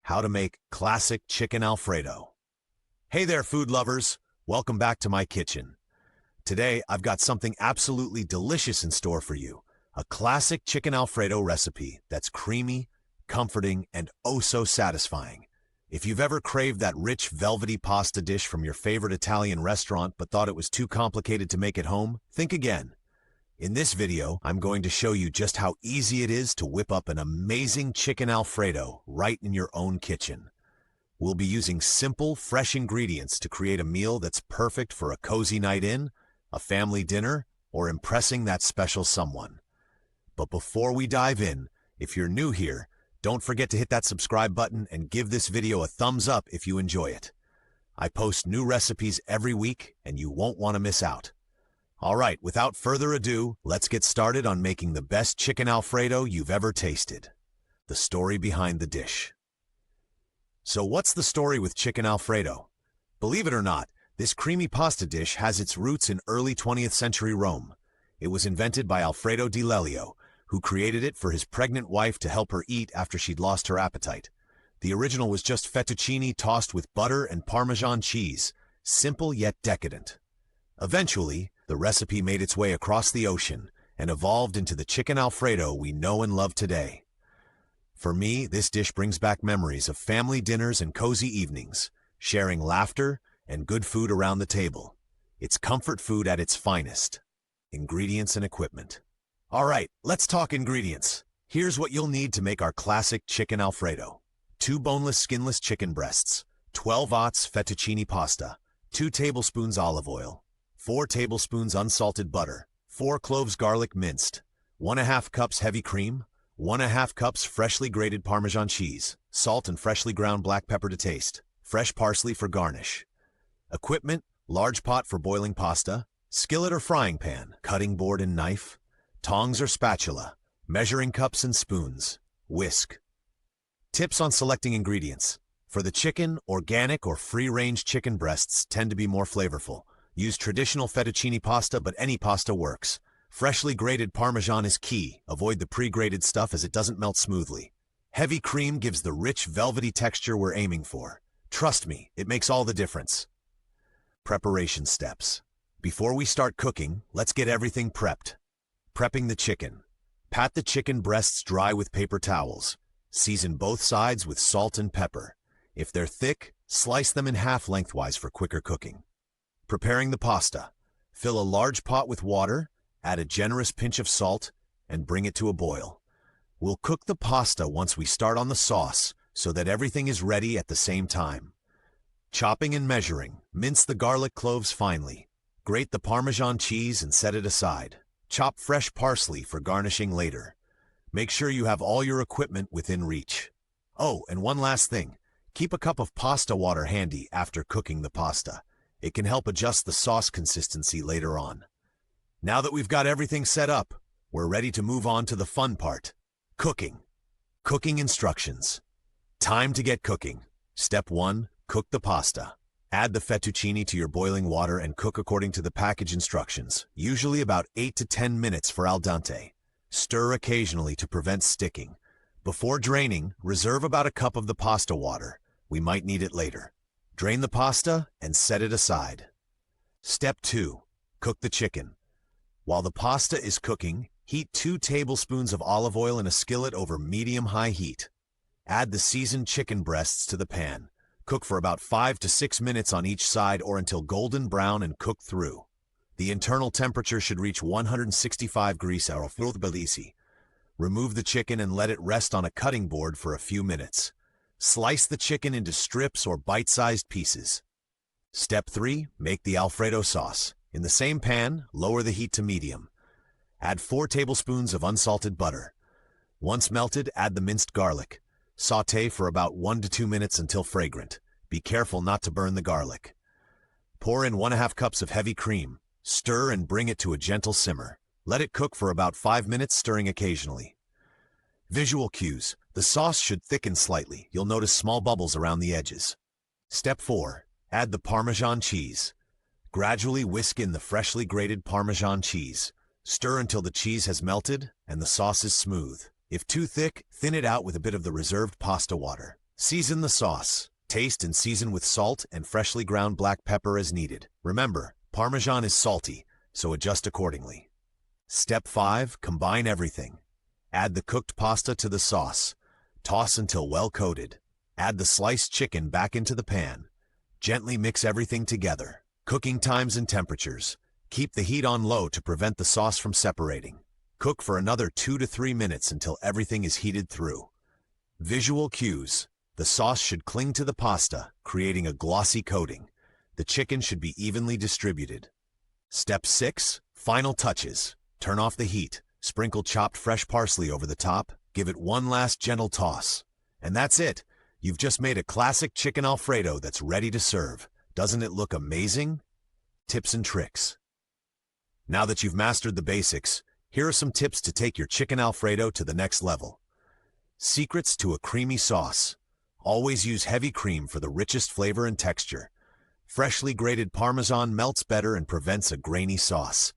how to make classic chicken Alfredo. Hey there, food lovers. Welcome back to my kitchen. Today, I've got something absolutely delicious in store for you. A classic chicken Alfredo recipe that's creamy, comforting, and oh so satisfying. If you've ever craved that rich, velvety pasta dish from your favorite Italian restaurant but thought it was too complicated to make at home, think again. In this video, I'm going to show you just how easy it is to whip up an amazing chicken Alfredo right in your own kitchen. We'll be using simple, fresh ingredients to create a meal that's perfect for a cozy night in, a family dinner, or impressing that special someone. But before we dive in, if you're new here, don't forget to hit that subscribe button and give this video a thumbs up if you enjoy it. I post new recipes every week and you won't want to miss out. All right, without further ado, let's get started on making the best chicken Alfredo you've ever tasted. The story behind the dish. So what's the story with chicken Alfredo? Believe it or not, this creamy pasta dish has its roots in early 20th century Rome. It was invented by Alfredo di Lelio, who created it for his pregnant wife to help her eat after she'd lost her appetite. The original was just fettuccine tossed with butter and Parmesan cheese, simple yet decadent. Eventually, the recipe made its way across the ocean and evolved into the chicken Alfredo we know and love today. For me, this dish brings back memories of family dinners and cozy evenings, sharing laughter and good food around the table. It's comfort food at its finest. Ingredients and equipment. All right, let's talk ingredients. Here's what you'll need to make our classic chicken Alfredo. 2 boneless, skinless chicken breasts, 12 oz fettuccine pasta, 2 tablespoons olive oil, 4 tablespoons unsalted butter, 4 cloves garlic minced, 1/2 cups heavy cream, 1/2 cups freshly grated Parmesan cheese, salt and freshly ground black pepper to taste, fresh parsley for garnish. Equipment: large pot for boiling pasta, skillet or frying pan, cutting board and knife, tongs or spatula, measuring cups and spoons, whisk. Tips on selecting ingredients. For the chicken, organic or free-range chicken breasts tend to be more flavorful. Use traditional fettuccine pasta, but any pasta works. Freshly grated Parmesan is key. Avoid the pre-grated stuff as it doesn't melt smoothly. Heavy cream gives the rich, velvety texture we're aiming for. Trust me, it makes all the difference. Preparation steps. Before we start cooking, let's get everything prepped. Prepping the chicken. Pat the chicken breasts dry with paper towels. Season both sides with salt and pepper. If they're thick, slice them in half lengthwise for quicker cooking. Preparing the pasta. Fill a large pot with water, add a generous pinch of salt, and bring it to a boil. We'll cook the pasta once we start on the sauce so that everything is ready at the same time. Chopping and measuring. Mince the garlic cloves finely. Grate the Parmesan cheese and set it aside. Chop fresh parsley for garnishing later. Make sure you have all your equipment within reach. Oh, and one last thing. Keep a cup of pasta water handy after cooking the pasta. It can help adjust the sauce consistency later on. Now that we've got everything set up, we're ready to move on to the fun part. Cooking. Cooking instructions. Time to get cooking. Step 1. Cook the pasta. Add the fettuccine to your boiling water and cook according to the package instructions, usually about 8 to 10 minutes for al dente. Stir occasionally to prevent sticking. Before draining, reserve about a cup of the pasta water. We might need it later. Drain the pasta and set it aside. Step 2. Cook the chicken. While the pasta is cooking, heat 2 tablespoons of olive oil in a skillet over medium-high heat. Add the seasoned chicken breasts to the pan. Cook for about 5 to 6 minutes on each side or until golden brown and cooked through. The internal temperature should reach 165 degrees Celsius. Remove the chicken and let it rest on a cutting board for a few minutes. Slice the chicken into strips or bite-sized pieces. Step 3. Make the Alfredo sauce. In the same pan, lower the heat to medium. Add 4 tablespoons of unsalted butter. Once melted, add the minced garlic. Sauté for about 1 to 2 minutes until fragrant. Be careful not to burn the garlic. Pour in 1/2 cups of heavy cream. Stir and bring it to a gentle simmer. Let it cook for about 5 minutes, stirring occasionally. Visual cues. The sauce should thicken slightly. You'll notice small bubbles around the edges. Step 4. Add the Parmesan cheese. Gradually whisk in the freshly grated Parmesan cheese. Stir until the cheese has melted and the sauce is smooth. If too thick, thin it out with a bit of the reserved pasta water. Season the sauce. Taste and season with salt and freshly ground black pepper as needed. Remember, Parmesan is salty, so adjust accordingly. Step 5. Combine everything. Add the cooked pasta to the sauce. Toss until well coated. Add the sliced chicken back into the pan. Gently mix everything together. Cooking times and temperatures. Keep the heat on low to prevent the sauce from separating. Cook for another 2 to 3 minutes until everything is heated through. Visual cues. The sauce should cling to the pasta, creating a glossy coating. The chicken should be evenly distributed. Step 6. Final touches. Turn off the heat. Sprinkle chopped fresh parsley over the top. Give it one last gentle toss. And that's it. You've just made a classic chicken Alfredo that's ready to serve. Doesn't it look amazing? Tips and tricks. Now that you've mastered the basics, here are some tips to take your chicken Alfredo to the next level. Secrets to a creamy sauce. Always use heavy cream for the richest flavor and texture. Freshly grated Parmesan melts better and prevents a grainy sauce.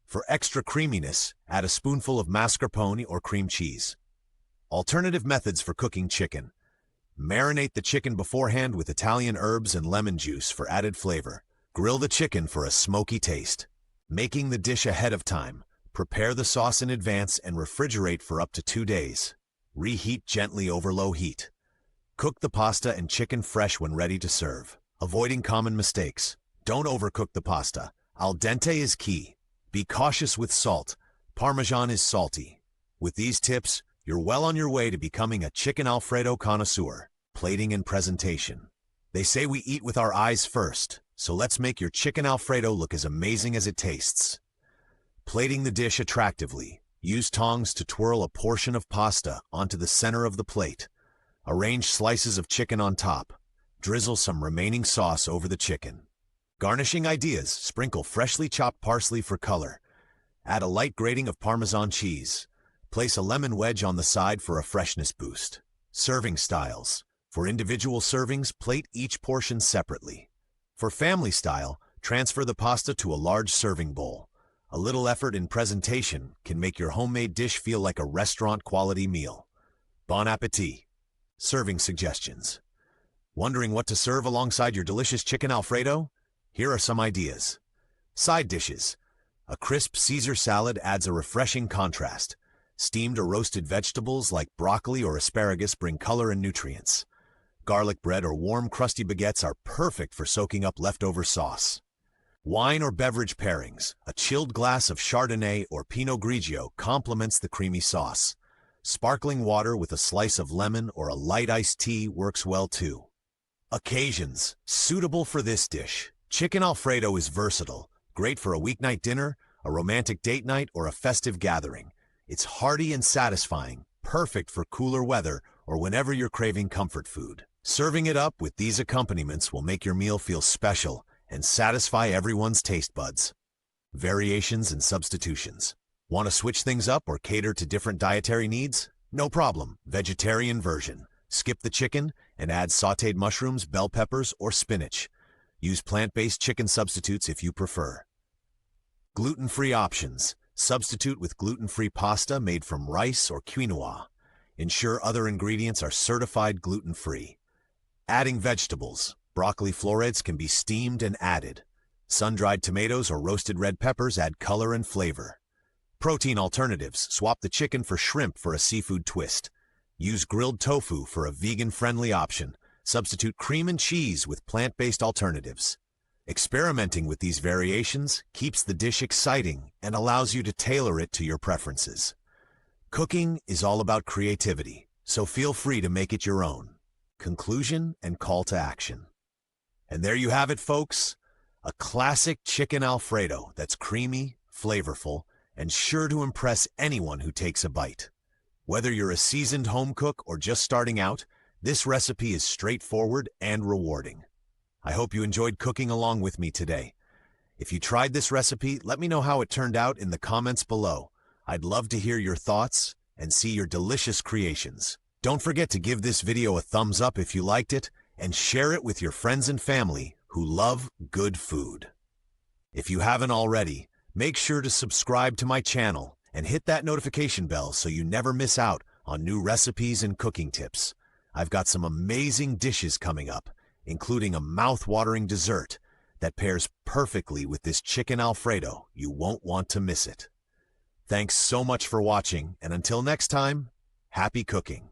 For extra creaminess, add a spoonful of mascarpone or cream cheese. Alternative methods for cooking chicken. Marinate the chicken beforehand with Italian herbs and lemon juice for added flavor. Grill the chicken for a smoky taste. Making the dish ahead of time. Prepare the sauce in advance and refrigerate for up to 2 days. Reheat gently over low heat. Cook the pasta and chicken fresh when ready to serve. Avoiding common mistakes. Don't overcook the pasta. Al dente is key. Be cautious with salt. Parmesan is salty. With these tips, you're well on your way to becoming a chicken Alfredo connoisseur. Plating and presentation. They say we eat with our eyes first, so let's make your chicken Alfredo look as amazing as it tastes. Plating the dish attractively. Use tongs to twirl a portion of pasta onto the center of the plate. Arrange slices of chicken on top. Drizzle some remaining sauce over the chicken. Garnishing ideas. Sprinkle freshly chopped parsley for color. Add a light grating of Parmesan cheese. Place a lemon wedge on the side for a freshness boost. Serving styles. For individual servings, plate each portion separately. For family style, transfer the pasta to a large serving bowl. A little effort in presentation can make your homemade dish feel like a restaurant-quality meal. Bon appetit! Serving suggestions. Wondering what to serve alongside your delicious chicken Alfredo? Here are some ideas. Side dishes. A crisp Caesar salad adds a refreshing contrast. Steamed or roasted vegetables like broccoli or asparagus bring color and nutrients. Garlic bread or warm crusty baguettes are perfect for soaking up leftover sauce. Wine or beverage pairings. A chilled glass of Chardonnay or Pinot Grigio complements the creamy sauce. Sparkling water with a slice of lemon or a light iced tea works well too. Occasions. Suitable for this dish. Chicken Alfredo is versatile. Great for a weeknight dinner, a romantic date night, or a festive gathering. It's hearty and satisfying, perfect for cooler weather or whenever you're craving comfort food. Serving it up with these accompaniments will make your meal feel special and satisfy everyone's taste buds. Variations and substitutions. Want to switch things up or cater to different dietary needs? No problem. Vegetarian version. Skip the chicken and add sautéed mushrooms, bell peppers, or spinach. Use plant-based chicken substitutes if you prefer. Gluten-free options. Substitute with gluten-free pasta made from rice or quinoa. Ensure other ingredients are certified gluten-free. Adding vegetables. Broccoli florets can be steamed and added. Sun-dried tomatoes or roasted red peppers add color and flavor. Protein alternatives. Swap the chicken for shrimp for a seafood twist. Use grilled tofu for a vegan-friendly option. Substitute cream and cheese with plant-based alternatives. Experimenting with these variations keeps the dish exciting and allows you to tailor it to your preferences. Cooking is all about creativity, so feel free to make it your own. Conclusion and call to action. And there you have it, folks. A classic chicken Alfredo that's creamy, flavorful, and sure to impress anyone who takes a bite. Whether you're a seasoned home cook or just starting out, this recipe is straightforward and rewarding. I hope you enjoyed cooking along with me today. If you tried this recipe, let me know how it turned out in the comments below. I'd love to hear your thoughts and see your delicious creations. Don't forget to give this video a thumbs up if you liked it, and share it with your friends and family who love good food. If you haven't already, make sure to subscribe to my channel and hit that notification bell so you never miss out on new recipes and cooking tips. I've got some amazing dishes coming up, including a mouth-watering dessert that pairs perfectly with this chicken Alfredo. You won't want to miss it. Thanks so much for watching, and until next time, happy cooking.